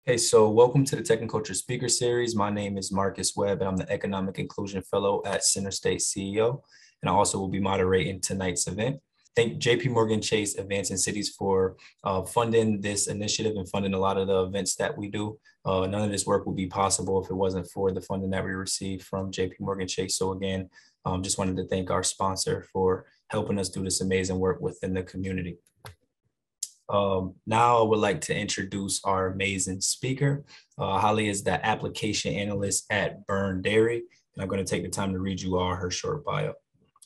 Hey, so welcome to the Tech and Culture Speaker Series. My name is Marcus Webb, and I'm the Economic Inclusion Fellow at Center State CEO, and I also will be moderating tonight's event. Thank JP Morgan Chase Advancing Cities for funding this initiative and funding a lot of the events that we do. None of this work would be possible if it wasn't for the funding that we received from JP Morgan Chase. So again, just wanted to thank our sponsor for helping us do this amazing work within the community. Now I would like to introduce our amazing speaker. Holly is the application analyst at Byrne Dairy, and I'm going to take the time to read you all her short bio.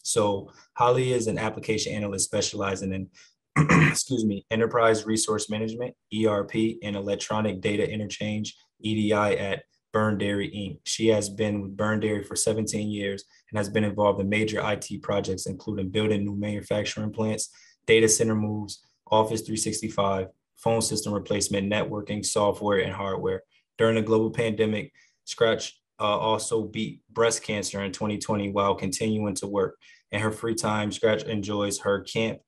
So Holly is an application analyst specializing in, enterprise resource management, ERP, and electronic data interchange, EDI at Byrne Dairy Inc. She has been with Byrne Dairy for 17 years and has been involved in major IT projects, including building new manufacturing plants, data center moves, Office 365, phone system replacement, networking, software, and hardware. During the global pandemic, Scratch also beat breast cancer in 2020 while continuing to work. In her free time, Scratch enjoys her camp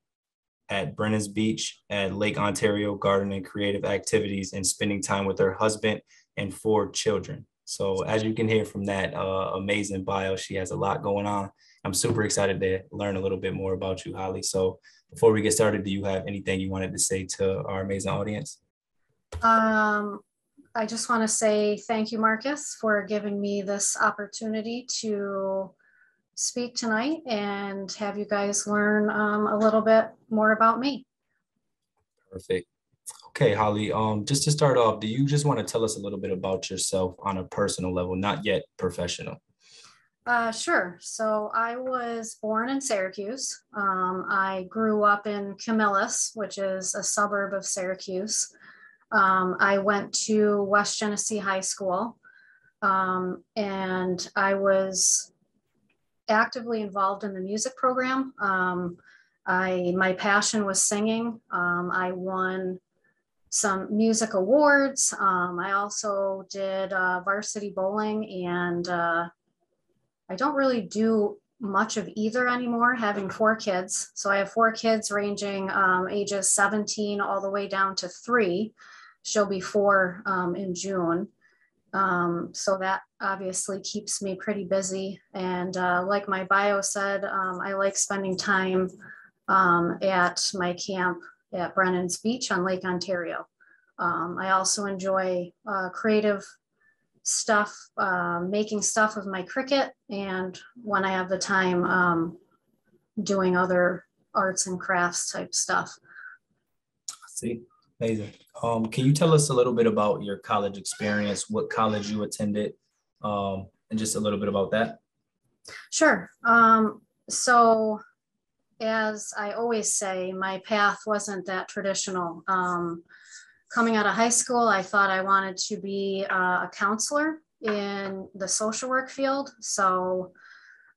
at Brennan's Beach at Lake Ontario, gardening, creative activities, and spending time with her husband and 4 children. So as you can hear from that amazing bio, she has a lot going on. I'm super excited to learn a little bit more about you, Holly. So before we get started, do you have anything you wanted to say to our amazing audience? I just want to say thank you, Marcus, for giving me this opportunity to speak tonight and have you guys learn a little bit more about me. Perfect. Okay, Holly, just to start off, do you just want to tell us a little bit about yourself on a personal level, not yet professional? Sure. So I was born in Syracuse. I grew up in Camillus, which is a suburb of Syracuse. I went to West Genesee High School, and I was actively involved in the music program. My passion was singing. I won some music awards. I also did varsity bowling, and I don't really do much of either anymore, having 4 kids. So I have 4 kids ranging ages 17 all the way down to 3. She'll be 4 in June. So that obviously keeps me pretty busy. And like my bio said, I like spending time at my camp at Brennan's Beach on Lake Ontario. I also enjoy creative stuff, making stuff with my Cricut, and when I have the time, doing other arts and crafts type stuff. See, amazing. Can you tell us a little bit about your college experience, what college you attended, and just a little bit about that? Sure. So as I always say, my path wasn't that traditional. Coming out of high school, I thought I wanted to be a counselor in the social work field. So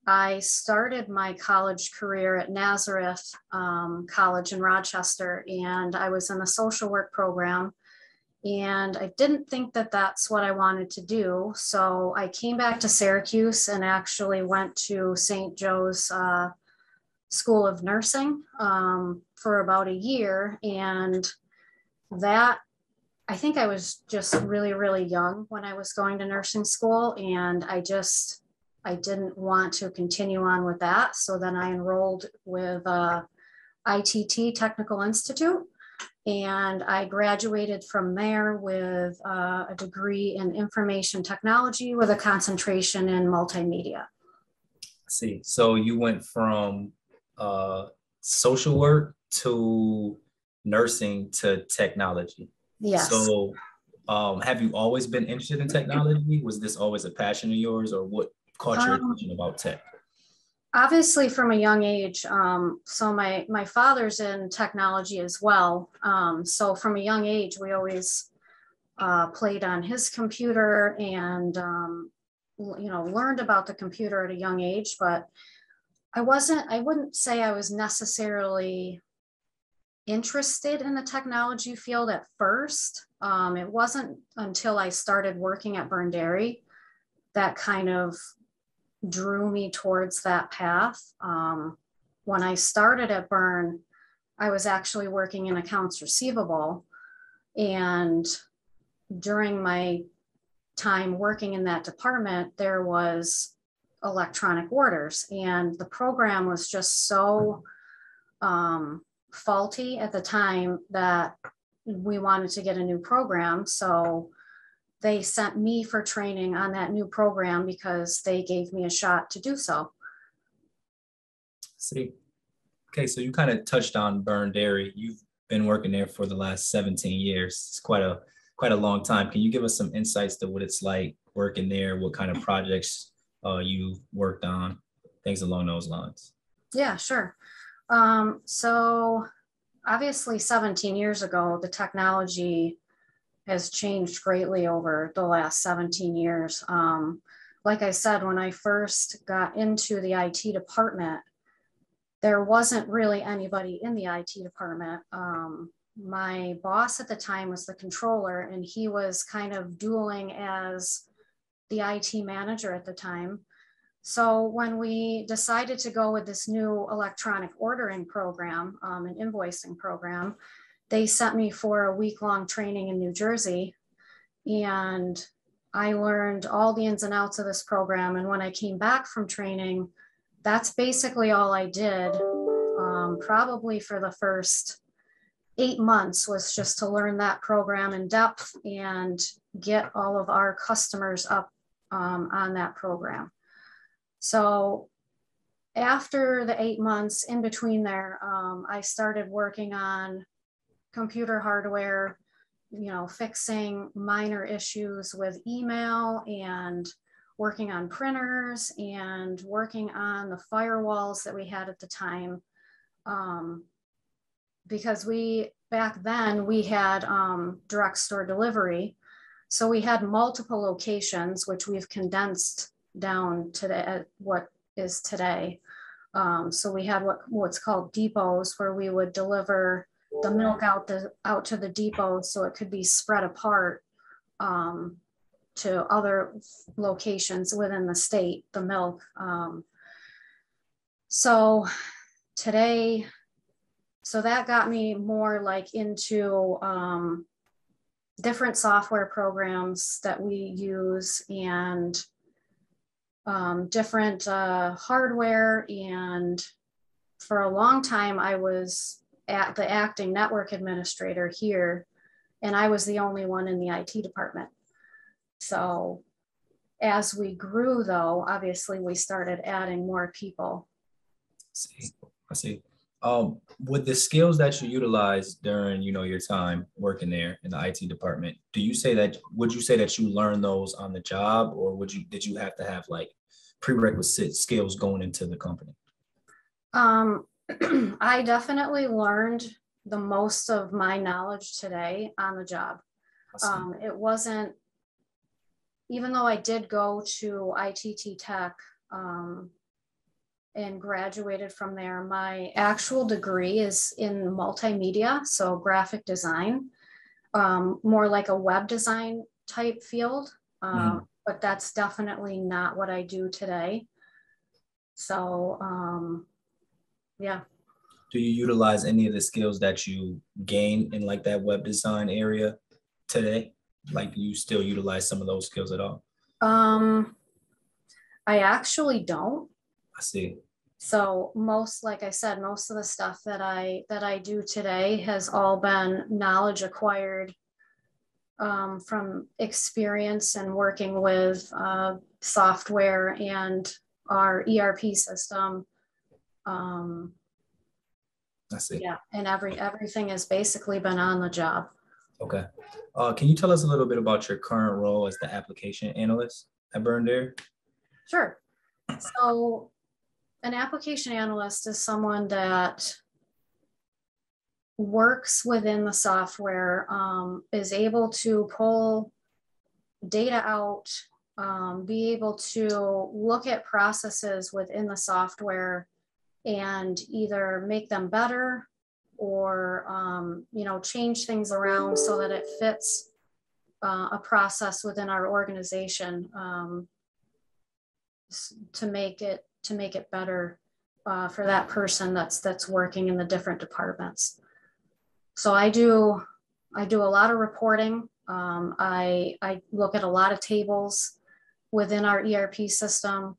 I started my college career at Nazareth College in Rochester, and I was in the social work program. And I didn't think that that's what I wanted to do. So I came back to Syracuse and actually went to St. Joe's School of Nursing for about a year. And that, I think I was just really, really young when I was going to nursing school, and I didn't want to continue on with that. So then I enrolled with ITT Technical Institute, and I graduated from there with a degree in information technology with a concentration in multimedia. I see. So you went from social work to nursing to technology. Yes. So have you always been interested in technology? Was this always a passion of yours, or what caught your attention about tech? Obviously from a young age. So my father's in technology as well. So from a young age, we always played on his computer and, learned about the computer at a young age, but I wouldn't say I was necessarily interested in the technology field at first. It wasn't until I started working at Byrne Dairy that kind of drew me towards that path. When I started at Byrne, I was actually working in accounts receivable, and during my time working in that department, there was electronic orders, and the program was just so faulty at the time that we wanted to get a new program. So they sent me for training on that new program because they gave me a shot to do so. See, okay, so you kind of touched on Byrne Dairy. You've been working there for the last 17 years. It's quite a long time. Can you give us some insights to what it's like working there? What kind of projects you worked on? Things along those lines. Yeah, sure. So obviously 17 years ago, the technology has changed greatly over the last 17 years. Like I said, when I first got into the IT department, there wasn't really anybody in the IT department. My boss at the time was the controller, and he was kind of dueling as the IT manager at the time. So when we decided to go with this new electronic ordering program, an invoicing program, they sent me for a week-long training in New Jersey, and I learned all the ins and outs of this program. And when I came back from training, that's basically all I did, probably for the first 8 months, was just to learn that program in depth and get all of our customers up on that program. So after the 8 months in between there, I started working on computer hardware, fixing minor issues with email, and working on printers, and working on the firewalls that we had at the time. Because back then we had direct store delivery. So we had multiple locations, which we've condensed down to what is today. So we had what's called depots, where we would deliver the milk out to the depot so it could be spread apart to other locations within the state, the milk. So that got me more like into different software programs that we use, and different hardware. And for a long time, I was at the acting network administrator here, and I was the only one in the IT department. So as we grew, though, obviously we started adding more people. I see. With the skills that you utilized during, your time working there in the IT department, would you say that you learned those on the job, or did you have to have like prerequisite skills going into the company? I definitely learned the most of my knowledge today on the job. It wasn't, even though I did go to ITT Tech and graduated from there, my actual degree is in multimedia, so graphic design, more like a web design type field, but that's definitely not what I do today. So yeah. Do you utilize any of the skills that you gained in like that web design area today? Like, do you still utilize some of those skills at all? I actually don't. I see. So like I said, most of the stuff that I do today has all been knowledge acquired from experience and working with software and our ERP system. I see. Yeah, and everything has basically been on the job. Okay. Can you tell us a little bit about your current role as the application analyst at Burndare? Sure. So an application analyst is someone that works within the software, is able to pull data out, be able to look at processes within the software and either make them better or change things around so that it fits a process within our organization, to make it better for that person that's working in the different departments. So I do a lot of reporting I look at a lot of tables within our ERP system.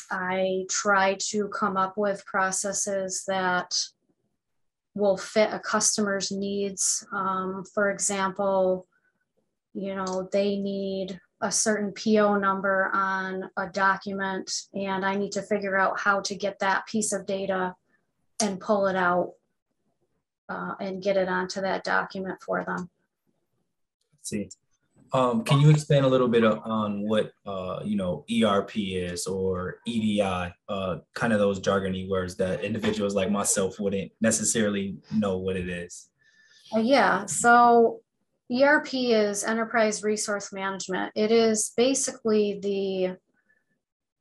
I try to come up with processes that will fit a customer's needs. For example, they need a certain PO number on a document, and I need to figure out how to get that piece of data and pull it out and get it onto that document for them. Let's see. Can you expand a little bit on what ERP is, or EDI, kind of those jargony words that individuals like myself wouldn't necessarily know what it is? Yeah, so ERP is Enterprise Resource Management. It is basically the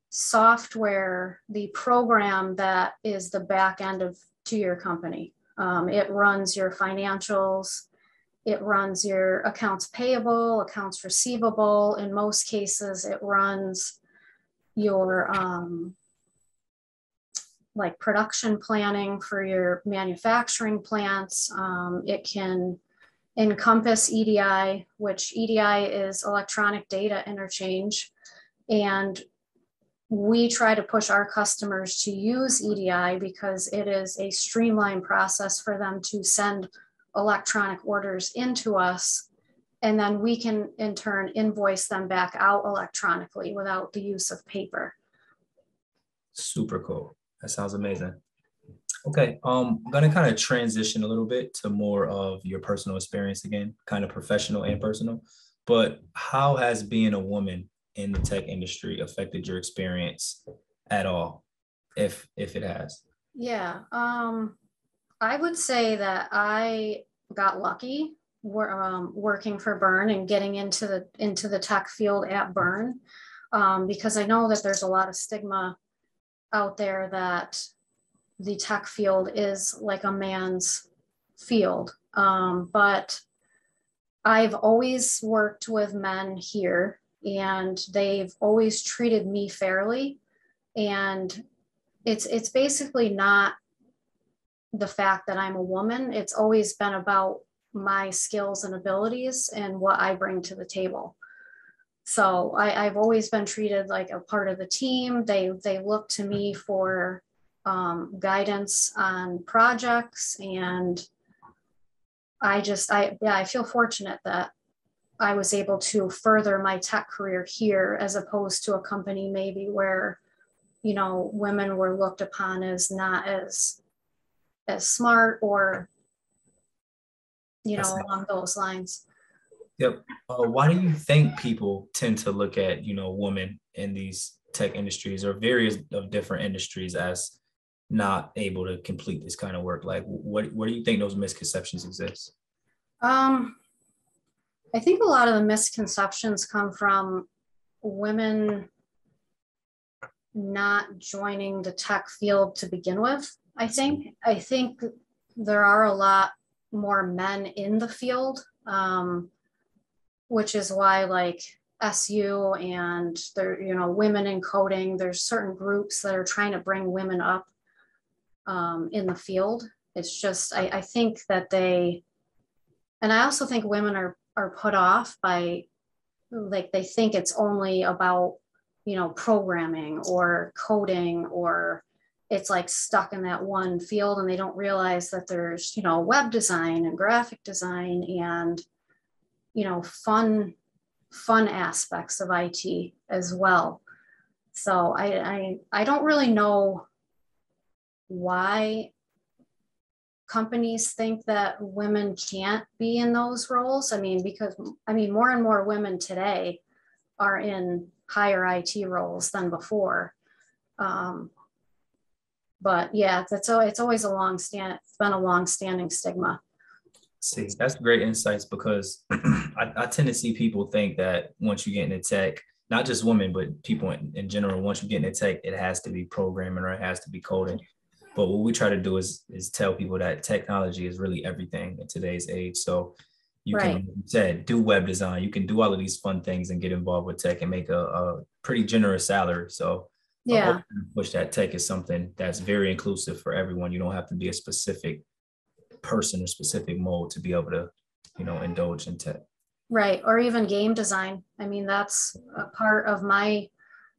software, the program that is the back end to your company. It runs your financials. It runs your accounts payable, accounts receivable. In most cases, it runs your like production planning for your manufacturing plants. It can encompass EDI, which EDI is Electronic Data Interchange. And we try to push our customers to use EDI because it is a streamlined process for them to send electronic orders into us, and then we can in turn invoice them back out electronically without the use of paper. Super cool. That sounds amazing. Okay, I'm gonna kind of transition a little bit to more of your personal experience again, kind of professional and personal. But how has being a woman in the tech industry affected your experience at all, if it has? Yeah, I would say that I got lucky working for Byrne and getting into the tech field at Byrne, because I know that there's a lot of stigma out there that the tech field is like a man's field. But I've always worked with men here, and they've always treated me fairly. And it's basically not the fact that I'm a woman. It's always been about my skills and abilities and what I bring to the table. So I've always been treated like a part of the team. They look to me for guidance on projects, and I feel fortunate that I was able to further my tech career here, as opposed to a company maybe where, women were looked upon as not as smart, or, along those lines. Yep. Why do you think people tend to look at, women in these tech industries or various of different industries as not able to complete this kind of work? Like, where do you think those misconceptions exist? I think a lot of the misconceptions come from women not joining the tech field to begin with. I think there are a lot more men in the field, which is why like SU and there, women in coding, there's certain groups that are trying to bring women up in the field. It's just, I think that and I also think women are put off by, like, they think it's only about, programming or coding, or it's like stuck in that one field, and they don't realize that there's, web design and graphic design and, fun aspects of IT as well. So I don't really know why companies think that women can't be in those roles. Because more and more women today are in higher IT roles than before. But yeah, it's always it's been a long-standing stigma. See, that's great insights, because I tend to see people think that once you get into tech, not just women, but people in general, once you get into tech, it has to be programming or it has to be coding. But what we try to do is tell people that technology is really everything in today's age. So you can, like you said, do web design, you can do all of these fun things and get involved with tech and make a pretty generous salary. So yeah, push that tech is something that's very inclusive for everyone. You don't have to be a specific person or specific mode to be able indulge in tech. Right. Or even game design. I mean, that's a part of my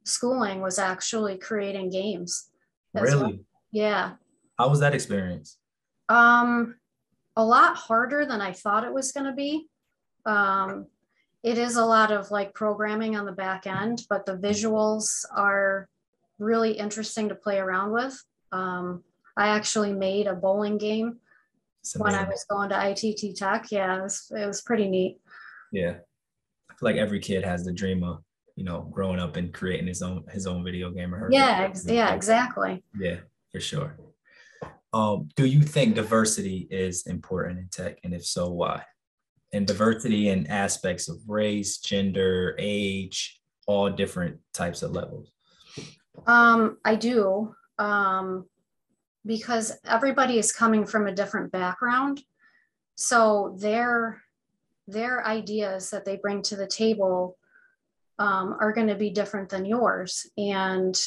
schooling was actually creating games as well. Really? Yeah. How was that experience? A lot harder than I thought it was going to be. It is a lot of like programming on the back end, but the visuals are really interesting to play around with. I actually made a bowling game when I was going to ITT Tech. Yeah, it was pretty neat. Yeah. I feel like every kid has the dream of, growing up and creating his own video game or her. Yeah, yeah, exactly. Yeah, for sure. Do you think diversity is important in tech? And if so, why? And diversity in aspects of race, gender, age, all different types of levels. I do, because everybody is coming from a different background. So their ideas that they bring to the table are going to be different than yours. And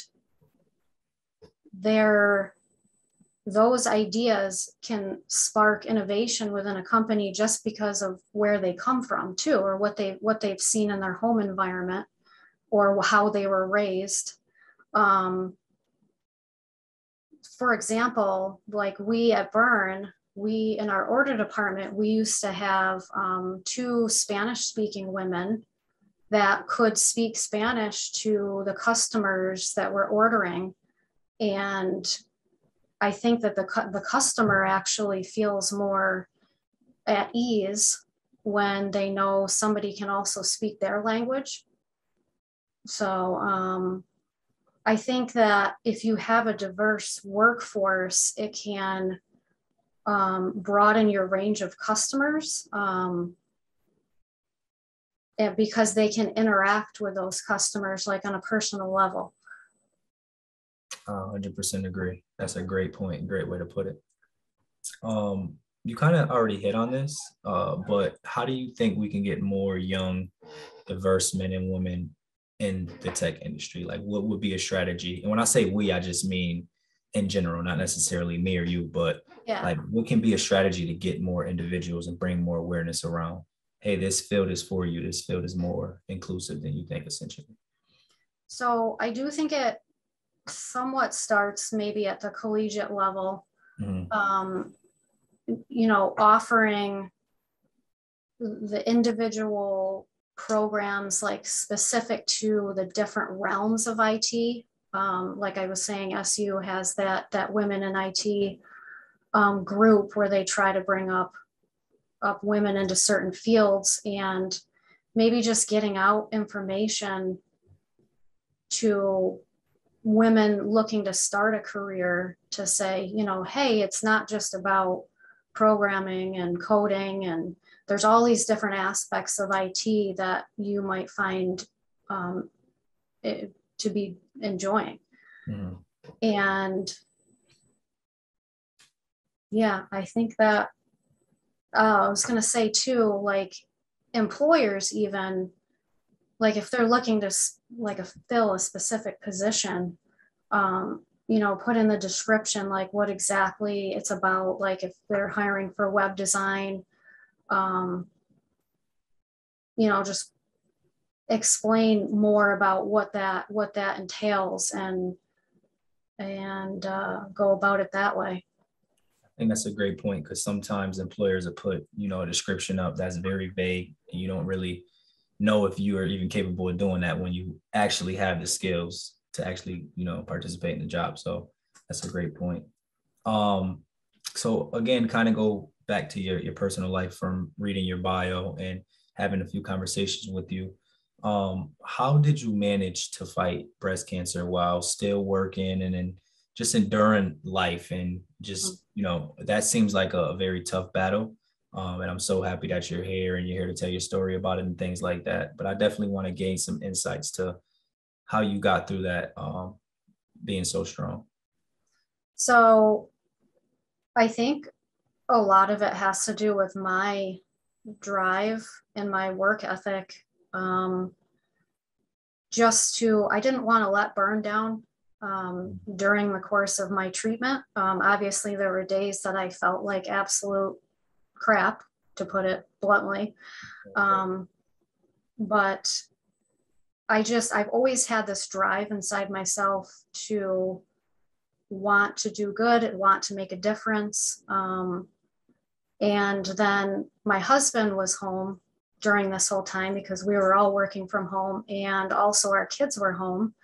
those ideas can spark innovation within a company just because of where they come from too, or what they've seen in their home environment or how they were raised. For example, like we at Byrne, we in our order department, we used to have 2 Spanish speaking women that could speak Spanish to the customers that were ordering. And I think that the customer actually feels more at ease when they know somebody can also speak their language. So I think that if you have a diverse workforce, it can broaden your range of customers because they can interact with those customers like on a personal level. 100% agree. That's a great point. Great way to put it. You kind of already hit on this, but how do you think we can get more young, diverse men and women in the tech industry? Like, what would be a strategy? And when I say we, I just mean in general, not necessarily me or you, but like, what can be a strategy to get more individuals and bring more awareness around, hey, this field is for you. This field is more inclusive than you think, essentially. So I do think it somewhat starts maybe at the collegiate level, offering the individual programs like specific to the different realms of IT. Like I was saying, SU has that women in IT group where they try to bring up women into certain fields, and maybe just getting out information to women looking to start a career to say, hey, it's not just about programming and coding, and there's all these different aspects of IT that you might find to be enjoying. And yeah, I think that I was going to say too, like employers, even like if they're looking to fill a specific position, put in the description, like what exactly it's about. Like if they're hiring for web design, just explain more about what that entails and go about it that way. I think that's a great point, because sometimes employers will put, a description up that's very vague, and you don't really know if you are even capable of doing that when you actually have the skills to actually, participate in the job. So that's a great point. So again, kind of go back to your personal life from reading your bio and having a few conversations with you. How did you manage to fight breast cancer while still working and then just enduring life? And just, that seems like a very tough battle. And I'm so happy that you're here and you're here to tell your story about it and things like that. But I definitely want to gain some insights to how you got through that, being so strong. So I think a lot of it has to do with my drive and my work ethic. I didn't want to let Byrne down during the course of my treatment. Obviously, there were days that I felt like absolute crap, to put it bluntly. But I've always had this drive inside myself to want to do good, want to make a difference. And then my husband was home during this whole time because we were all working from home, and also our kids were home.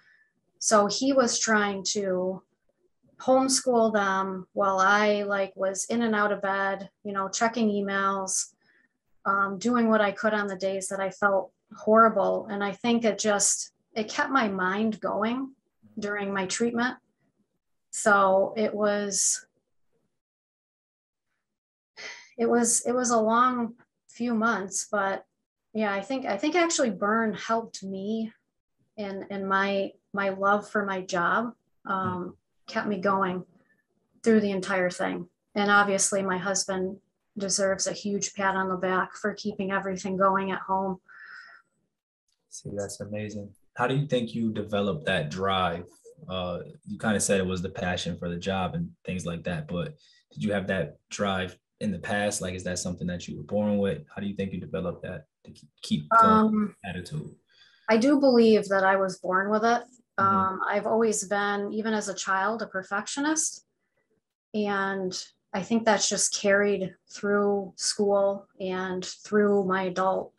So he was trying to homeschool them while I was in and out of bed, checking emails, doing what I could on the days that I felt horrible. And I think it kept my mind going during my treatment. So it was a long few months, but yeah, I think actually Byrne helped me in my love for my job, kept me going through the entire thing. And obviously my husband deserves a huge pat on the back for keeping everything going at home. See, that's amazing. How do you think you developed that drive? You kind of said it was the passion for the job and things like that, but did you have that drive in the past? Is that something that you were born with? How do you think you developed that to keep going attitude? I do believe that I was born with it. I've always been, even as a child, a perfectionist. And I think that's just carried through school and through my adult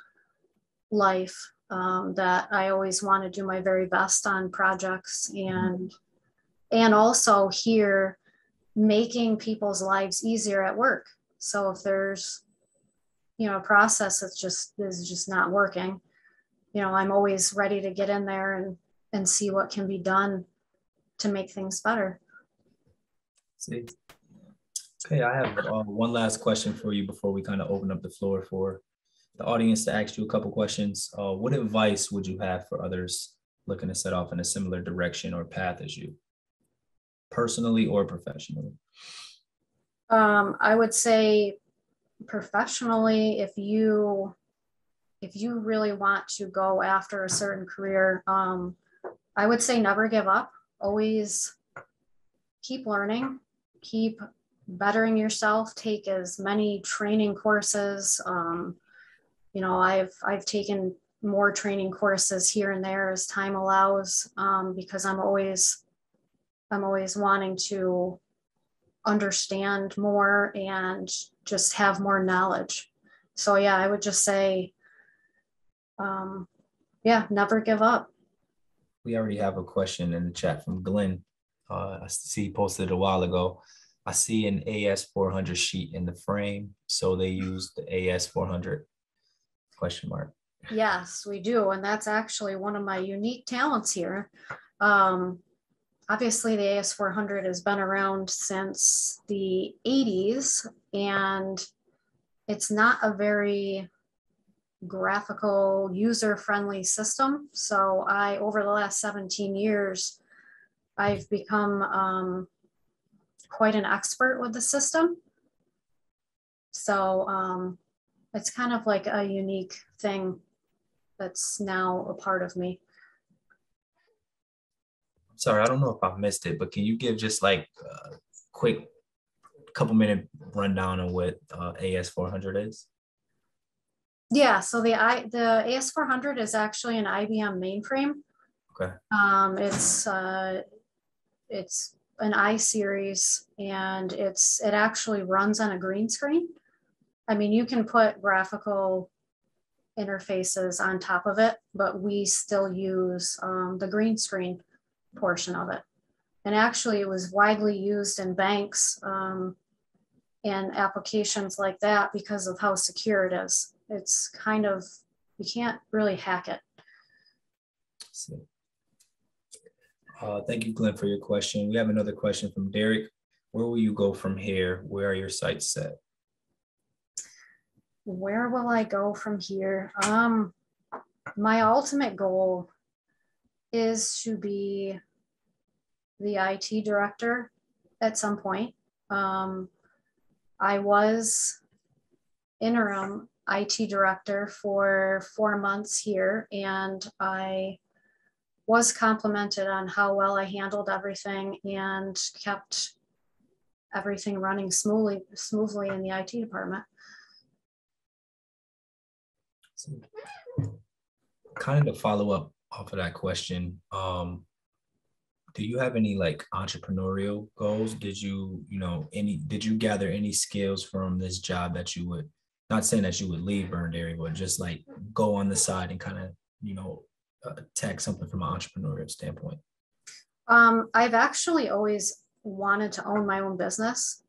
life, that I always want to do my very best on projects, and also here making people's lives easier at work. So if there's, a process that's is just not working, I'm always ready to get in there and see what can be done to make things better. See. Okay, I have one last question for you before we kind of open up the floor for the audience to ask you a couple questions. What advice would you have for others looking to set off in a similar direction or path as you, personally or professionally? I would say professionally, if you really want to go after a certain career, I would say never give up. Always keep learning, keep bettering yourself, take as many training courses. I've taken more training courses here and there as time allows, because I'm always wanting to understand more and just have more knowledge. So yeah, I would just say, never give up. We already have a question in the chat from Glenn. I see he posted it a while ago. I see an AS400 sheet in the frame, so they use the AS400 ? Yes, we do. And that's actually one of my unique talents here. Obviously, the AS400 has been around since the 80s, and it's not a very graphical, user-friendly system. So over the last 17 years, I've become quite an expert with the system. So it's kind of like a unique thing that's now a part of me. Sorry, I don't know if I missed it, but can you give just a quick couple-minute rundown on what AS400 is? Yeah, so the AS400 is actually an IBM mainframe. Okay. It's an I series, and it actually runs on a green screen. I mean, you can put graphical interfaces on top of it, but we still use the green screen portion of it. And actually it was widely used in banks and applications like that because of how secure it is. It's kind of, you can't really hack it. Thank you, Glenn, for your question. We have another question from Derek. Where will you go from here? Where are your sights set? Where will I go from here? My ultimate goal is to be the IT director at some point. I was interim IT director for 4 months here, and I was complimented on how well I handled everything and kept everything running smoothly in the IT department. So, kind of to follow up off of that question, do you have any like entrepreneurial goals? Did you, did you gather any skills from this job that you would, not saying that you would leave Byrne Dairy, but just like go on the side and kind of, tag something from an entrepreneurial standpoint? I've actually always wanted to own my own business.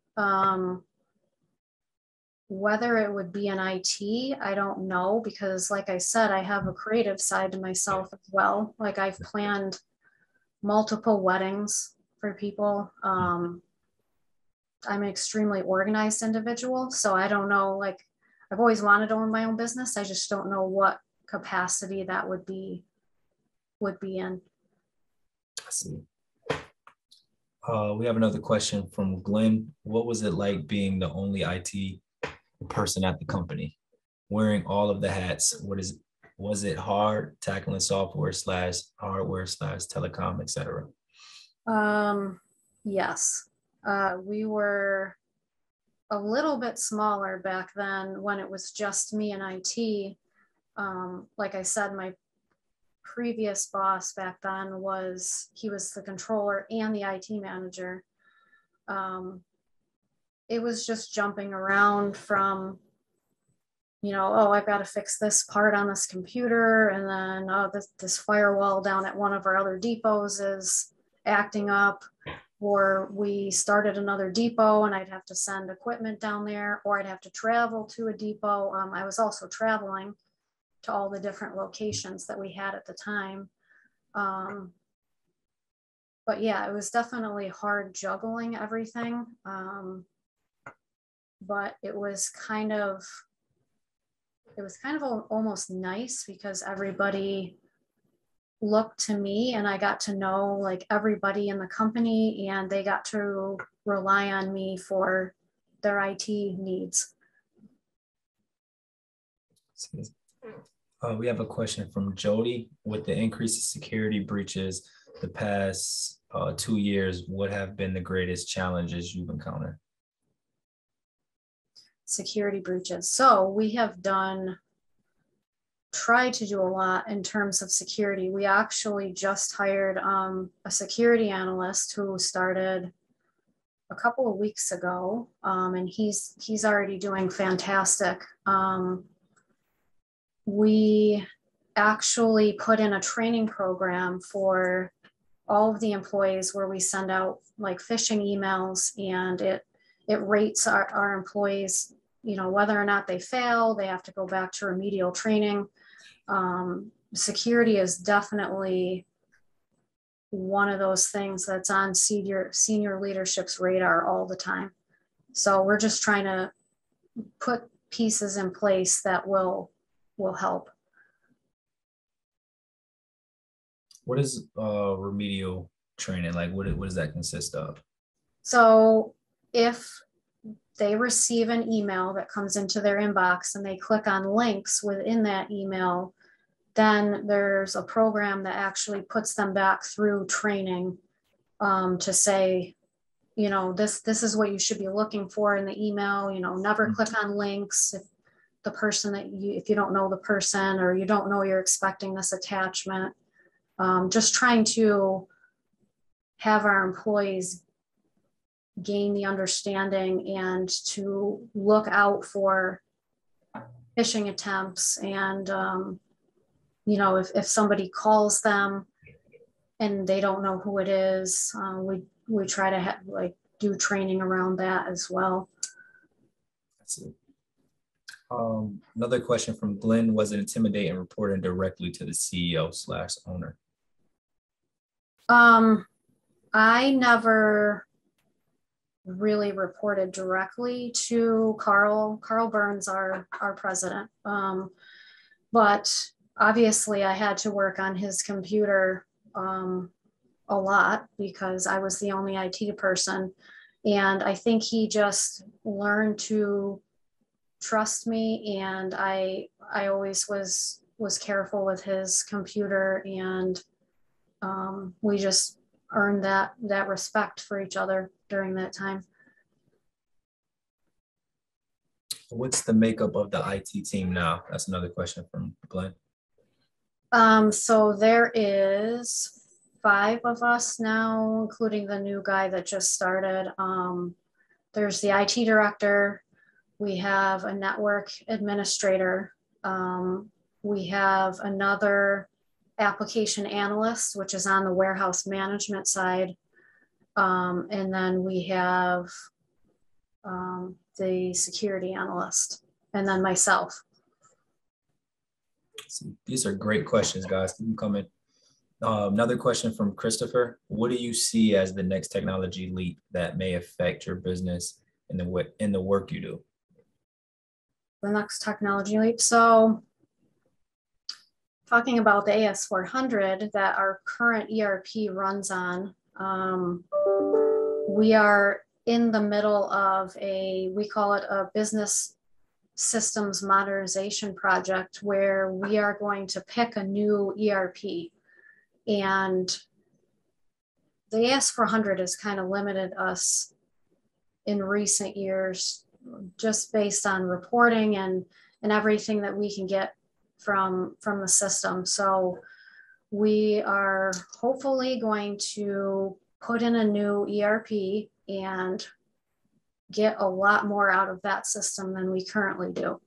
Whether it would be in IT, I don't know, because like I said, I have a creative side to myself as well. Like I've planned multiple weddings for people. I'm an extremely organized individual, so I don't know, like I've always wanted to own my own business. I just don't know what capacity that would be in. I see. We have another question from Glenn. What was it like being the only IT person at the company, wearing all of the hats? Was it hard tackling software / hardware / telecom, etc.? Yes. We were a little bit smaller back then when it was just me and IT. Like I said, my previous boss back then he was the controller and the IT manager. It was just jumping around from, oh, I've got to fix this part on this computer. And then, oh, this firewall down at one of our other depots is acting up. Or we started another depot and I'd have to send equipment down there, or I'd have to travel to a depot. I was also traveling to all the different locations that we had at the time. But yeah, it was definitely hard juggling everything. But it was kind of almost nice because everybody looked to me and I got to know like everybody in the company, and they got to rely on me for their IT needs. We have a question from Jody. With the increase in security breaches the past 2 years, what have been the greatest challenges you've encountered? Security breaches. So we have tried to do a lot in terms of security. We actually just hired a security analyst who started a couple of weeks ago, and he's already doing fantastic. We actually put in a training program for all of the employees where we send out like phishing emails, and it rates our employees, whether or not they fail, they have to go back to remedial training. Security is definitely one of those things that's on senior leadership's radar all the time. So we're just trying to put pieces in place that will help. What is remedial training like? What does that consist of? So if they receive an email that comes into their inbox and they click on links within that email, then there's a program that actually puts them back through training to say, this is what you should be looking for in the email. Never click on links if you don't know the person, or you don't know you're expecting this attachment. Just trying to have our employees gain the understanding and to look out for phishing attempts. And, if somebody calls them and they don't know who it is, we try to do training around that as well. That's it. Another question from Glenn: was it intimidating reporting directly to the CEO / owner? I never really reported directly to Carl. Carl Burns, our president. But obviously I had to work on his computer a lot because I was the only IT person. And I think he just learned to trust me. And I always was careful with his computer, and we just earned that respect for each other during that time. What's the makeup of the IT team now? That's another question from Glenn. So there is 5 of us now, including the new guy that just started. There's the IT director. We have a network administrator. We have another application analyst, which is on the warehouse management side. And then we have the security analyst, and then myself. These are great questions, guys. Keep them coming. Another question from Christopher. What do you see as the next technology leap that may affect your business in the work you do? The next technology leap. So talking about the AS400 that our current ERP runs on, we are in the middle of we call it a business systems modernization project, where we are going to pick a new ERP. And the AS400 has kind of limited us in recent years, just based on reporting and everything that we can get from the system. So we are hopefully going to put in a new ERP and get a lot more out of that system than we currently do.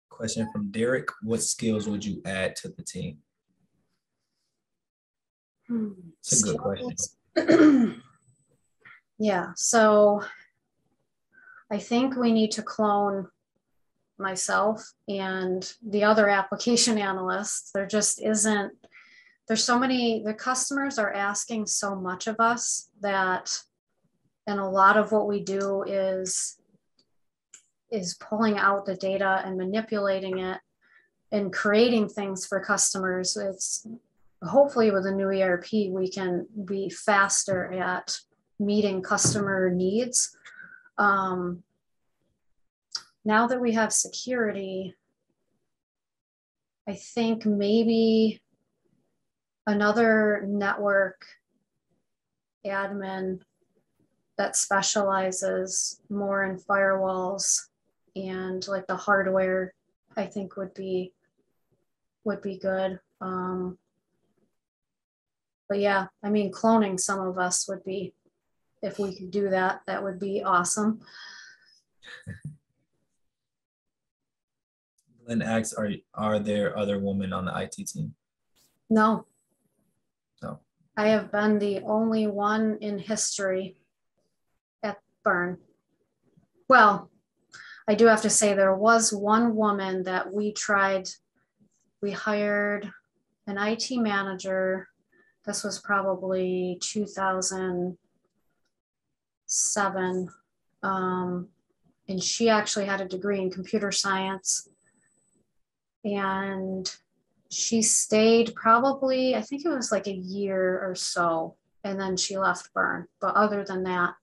Question from Derek. What skills would you add to the team? It's a good question. Yeah, so I think we need to clone myself and the other application analysts. There just isn't, there's so many, the customers are asking so much of us that, and a lot of what we do is pulling out the data and manipulating it and creating things for customers. It's hopefully with a new ERP, we can be faster at meeting customer needs. Now that we have security, I think maybe another network admin that specializes more in firewalls and like the hardware, I think would be good. But yeah, I mean, cloning some of us would be, if we could do that, that would be awesome. Glenn asks, are there other women on the IT team? No. No. I have been the only one in history at Byrne. Well, I do have to say there was one woman that we hired an IT manager. This was probably 2007. And she actually had a degree in computer science. And she stayed probably, I think it was like a year or so, and then she left Byrne. But other than that,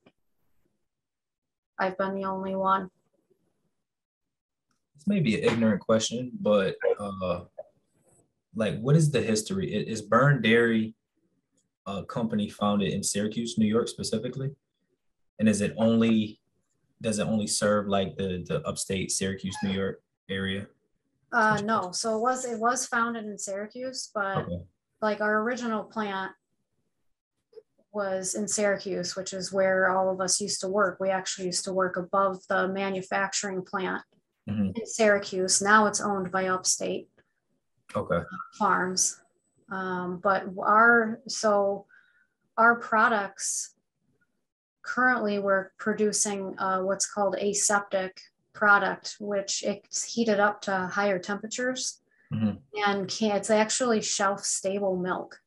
I've been the only one. This may be an ignorant question, but like, what is the history? Is Byrne Dairy a company founded in Syracuse, New York specifically? And does it only serve like the upstate Syracuse, New York area? No, so it was founded in Syracuse, but okay, like our original plant was in Syracuse, which is where all of us used to work. We actually used to work above the manufacturing plant in Syracuse. Now it's owned by Upstate Farms. But our products, currently we're producing what's called aseptic product, which it's heated up to higher temperatures and it's actually shelf stable milk.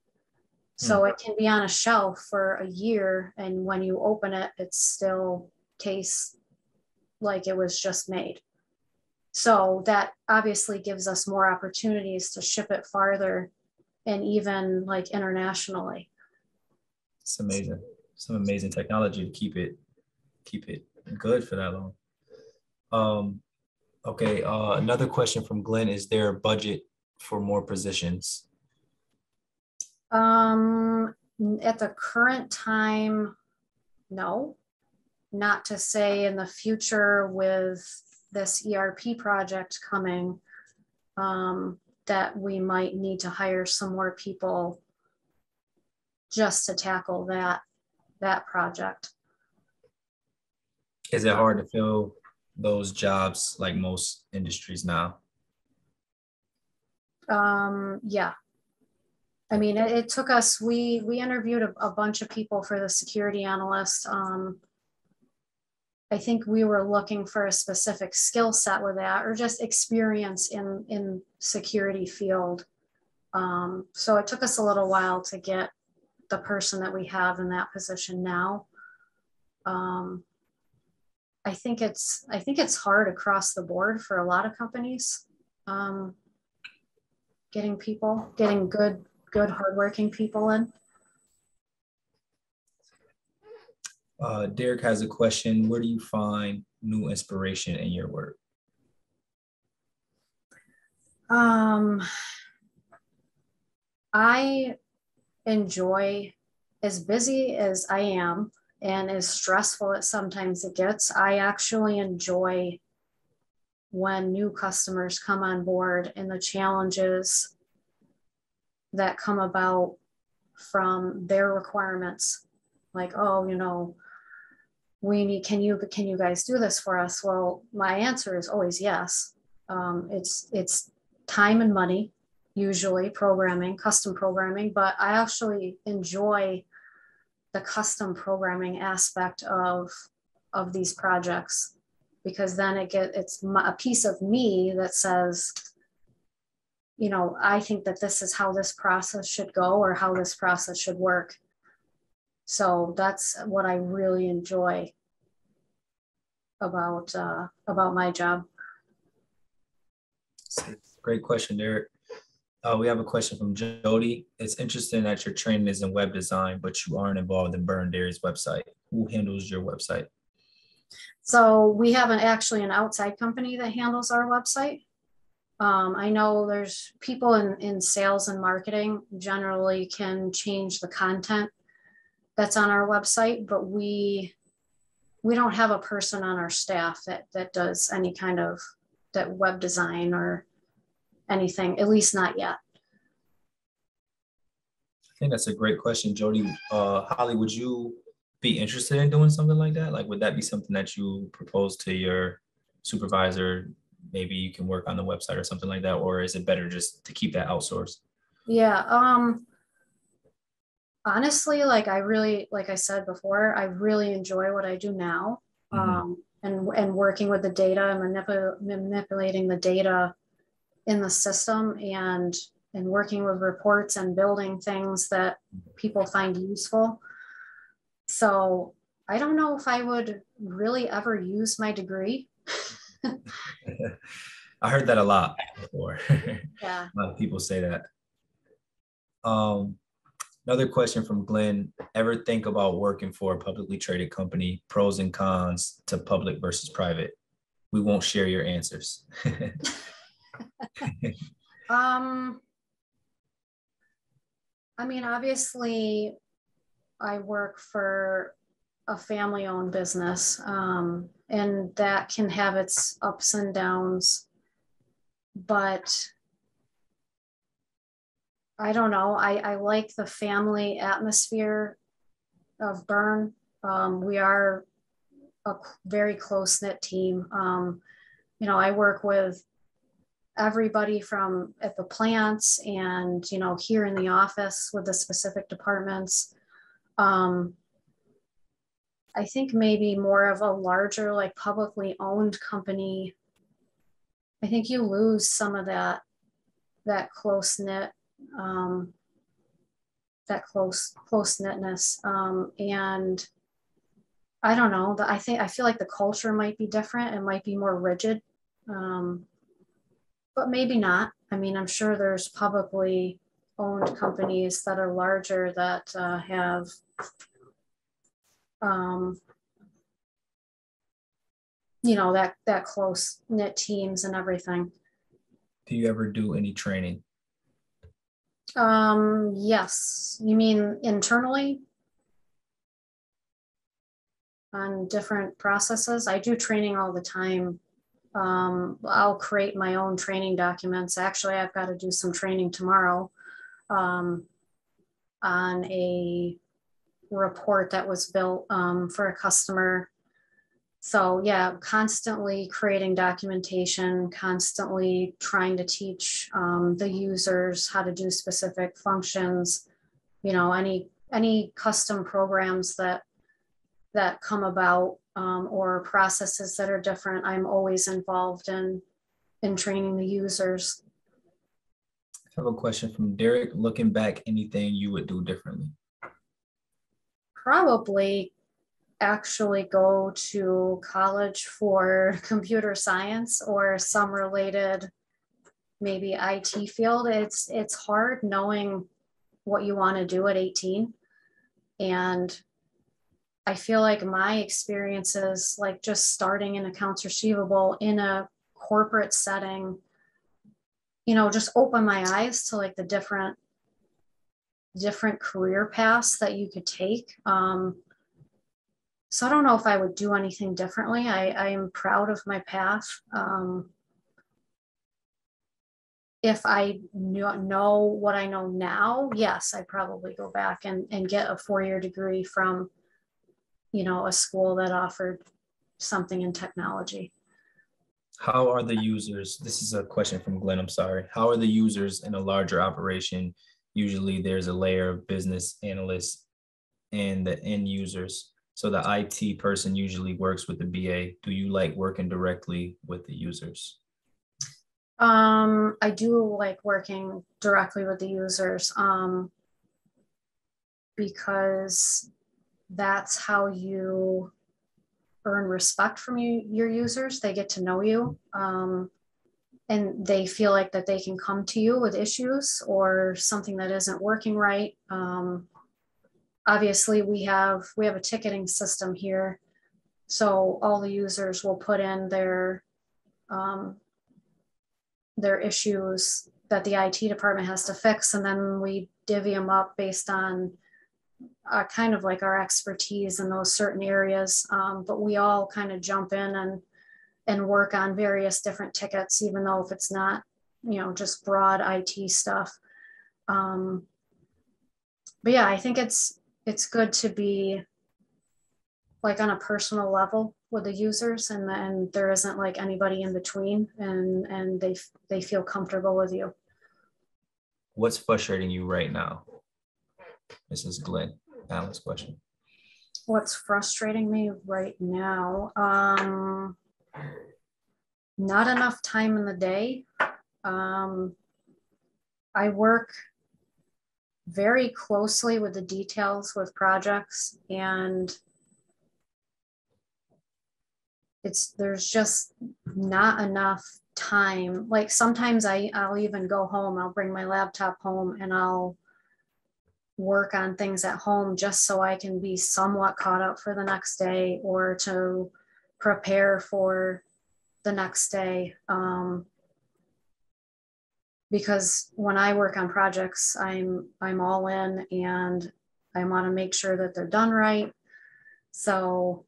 So it can be on a shelf for a year, and when you open it, it still tastes like it was just made. So that obviously gives us more opportunities to ship it farther and even like internationally. It's amazing. Some amazing technology to keep it good for that long. Okay, another question from Glenn. Is there a budget for more positions? At the current time, no. not to say in the future with this ERP project coming, that we might need to hire some more people just to tackle that project. Is it hard to fill those jobs like most industries now? Yeah. I mean, it took us, we interviewed a bunch of people for the security analyst. I think we were looking for a specific skill set with that, or just experience in security field. So it took us a little while to get the person that we have in that position now. I think it's hard across the board for a lot of companies, getting good hardworking people in. Derek has a question. Where do you find new inspiration in your work? I enjoy, as busy as I am and as stressful as sometimes it gets, I actually enjoy when new customers come on board and the challenges that come about from their requirements. Like, oh, you know, can you guys do this for us? Well, my answer is always yes. It's time and money, usually custom programming, but I actually enjoy the custom programming aspect of these projects, because then it's a piece of me that says, you know, I think that this is how this process should go, or how this process should work. So that's what I really enjoy about my job. Great question, Derek. We have a question from Jody. It's interesting that your training is in web design, but you aren't involved in Byrne Dairy's website. Who handles your website? So we have actually an outside company that handles our website. I know there's people in sales and marketing generally can change the content that's on our website, but we don't have a person on our staff that does any kind of that web design or anything, at least not yet. I think that's a great question, Jody. Holly, would you be interested in doing something like that? Like, would that be something that you propose to your supervisor? Maybe you can work on the website or something like that, or is it better just to keep that outsourced? Yeah. Honestly, like I said before, I really enjoy what I do now. Mm-hmm. And working with the data and manipulating the data in the system, and working with reports and building things that people find useful. So I don't know if I would really ever use my degree. I heard that a lot before. Yeah. A lot of people say that. Another question from Glenn. Ever think about working for a publicly traded company? Pros and cons to public versus private. We won't share your answers. I mean, obviously, I work for a family-owned business, and that can have its ups and downs. But I don't know. I like the family atmosphere of Byrne. We are a very close-knit team. You know, I work with everybody from at the plants and, you know, here in the office with the specific departments. I think maybe more of a larger, like publicly owned company, I think you lose some of that close-knit, that close-knitness. And I don't know, I feel like the culture might be different. It might be more rigid, but maybe not. I mean, I'm sure there's publicly owned companies that are larger that have you know, that close knit teams and everything. Do you ever do any training? Yes. You mean internally? on different processes. I do training all the time. I'll create my own training documents. Actually, I've got to do some training tomorrow on a report that was built for a customer. So yeah, constantly creating documentation, constantly trying to teach the users how to do specific functions, you know, any custom programs that come about or processes that are different. I'm always involved in training the users. I have a question from Derek. Looking back, anything you would do differently? Probably actually go to college for computer science or some related, maybe IT field. It's hard knowing what you want to do at 18. And I feel like my experiences, like just starting in accounts receivable in a corporate setting, you know, just open my eyes to like the different career paths that you could take. So I don't know if I would do anything differently. I am proud of my path. If I know what I know now, yes, I'd probably go back and get a 4-year degree from, you know, a school that offered something in technology. How are the users? This is a question from Glenn, I'm sorry. How are the users in a larger operation? Usually there's a layer of business analysts and the end users. So the IT person usually works with the BA. Do you like working directly with the users? I do like working directly with the users because that's how you earn respect from your users. They get to know you and they feel like that they can come to you with issues or something that isn't working right. Obviously, we have a ticketing system here, so all the users will put in their issues that the IT department has to fix, and then we divvy them up based on kind of like our expertise in those certain areas. But we all kind of jump in and work on various different tickets, even though if it's not, you know, just broad IT stuff. But yeah, I think it's good to be like on a personal level with the users, and then there isn't like anybody in between, and they feel comfortable with you. What's frustrating you right now? This is Glenn, Alan's question. What's frustrating me right now? Not enough time in the day. I work very closely with the details with projects, and there's just not enough time. Like sometimes I'll even go home, I'll bring my laptop home and I'll work on things at home just so I can be somewhat caught up for the next day or to prepare for the next day. Because when I work on projects, I'm all in and I want to make sure that they're done right. So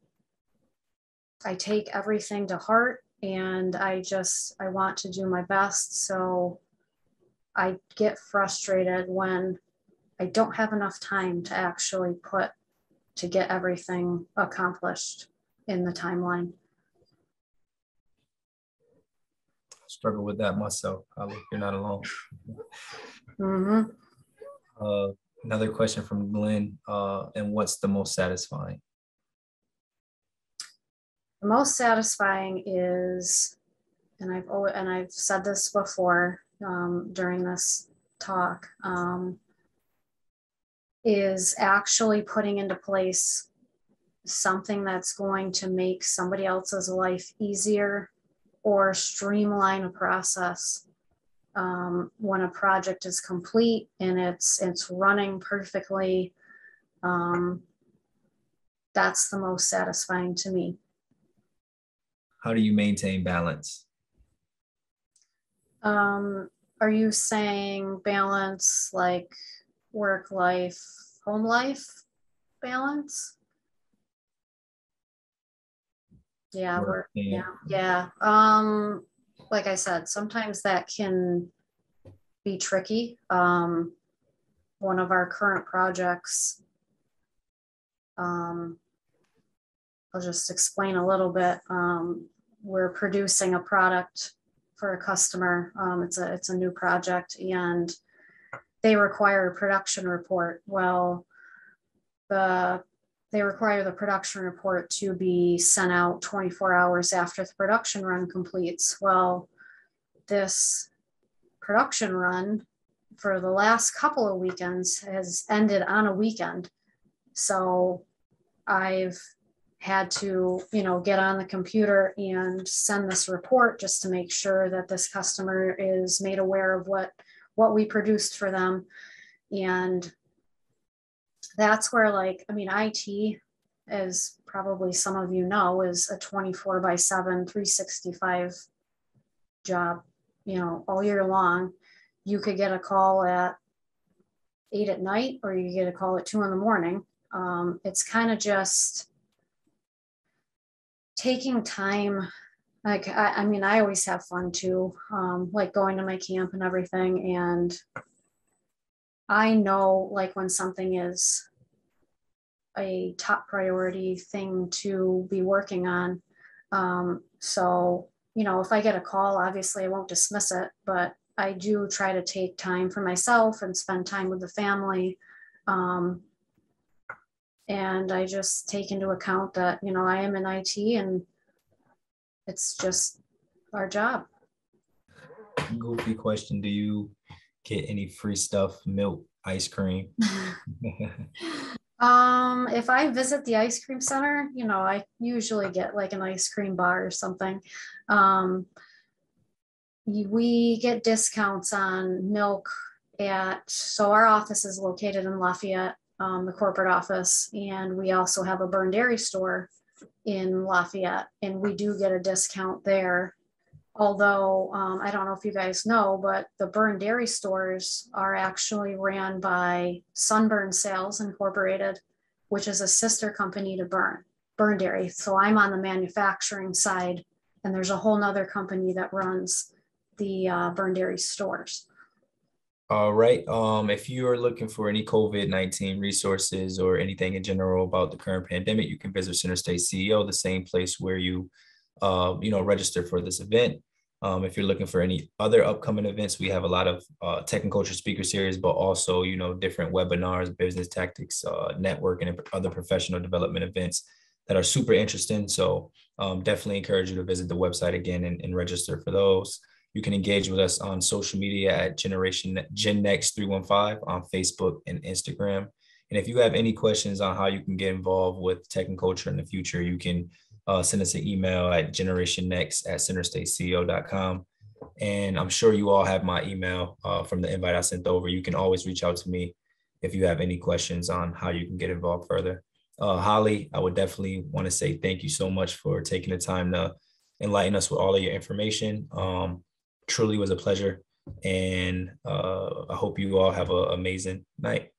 I take everything to heart and I want to do my best. So I get frustrated when I don't have enough time to actually to get everything accomplished in the timeline. Struggle with that myself. Holly, you're not alone. Mm-hmm. Another question from Glenn. And what's the most satisfying? The most satisfying is, and I've said this before during this talk, is actually putting into place something that's going to make somebody else's life easier or streamline a process. When a project is complete and it's running perfectly, that's the most satisfying to me. How do you maintain balance? Are you saying balance like work life, home life balance? Yeah, Work and yeah. Like I said, sometimes that can be tricky. One of our current projects, I'll just explain a little bit. We're producing a product for a customer. It's a new project, and they require a production report. Well, they require the production report to be sent out 24 hours after the production run completes. Well, this production run for the last couple of weekends has ended on a weekend. So I've had to, get on the computer and send this report just to make sure that this customer is made aware of what we produced for them. And that's where, IT, as probably some of you know, is a 24/7, 365 job, all year long. You could get a call at 8 at night, or you get a call at 2 in the morning. It's kind of just taking time. Like, I always have fun too, like going to my camp and everything. And I know, like, when something is a top priority thing to be working on. So, if I get a call, obviously I won't dismiss it, but I do try to take time for myself and spend time with the family. And I just take into account that, I am in IT and it's just our job. goofy question. Do you get any free stuff, milk, ice cream? If I visit the ice cream center, I usually get like an ice cream bar or something. We get discounts on milk so our office is located in Lafayette, the corporate office, and we also have a Byrne Dairy store in Lafayette, and we do get a discount there. Although I don't know if you guys know, but the Byrne Dairy stores are actually ran by Sunburn Sales Incorporated, which is a sister company to Byrne Dairy. So I'm on the manufacturing side, and there's a whole nother company that runs the Byrne Dairy stores. All right. If you are looking for any COVID-19 resources or anything in general about the current pandemic, you can visit Center State CEO, the same place where you register for this event. If you're looking for any other upcoming events, we have a lot of tech and culture speaker series, but also, different webinars, business tactics, networking, and other professional development events that are super interesting. So definitely encourage you to visit the website again and register for those. You can engage with us on social media at GenNext315 on Facebook and Instagram. And if you have any questions on how you can get involved with tech and culture in the future, you can send us an email at generationnext@centerstateceo.com. And I'm sure you all have my email from the invite I sent over. You can always reach out to me if you have any questions on how you can get involved further. Holly, I would definitely want to say thank you so much for taking the time to enlighten us with all of your information. Truly was a pleasure. And I hope you all have an amazing night.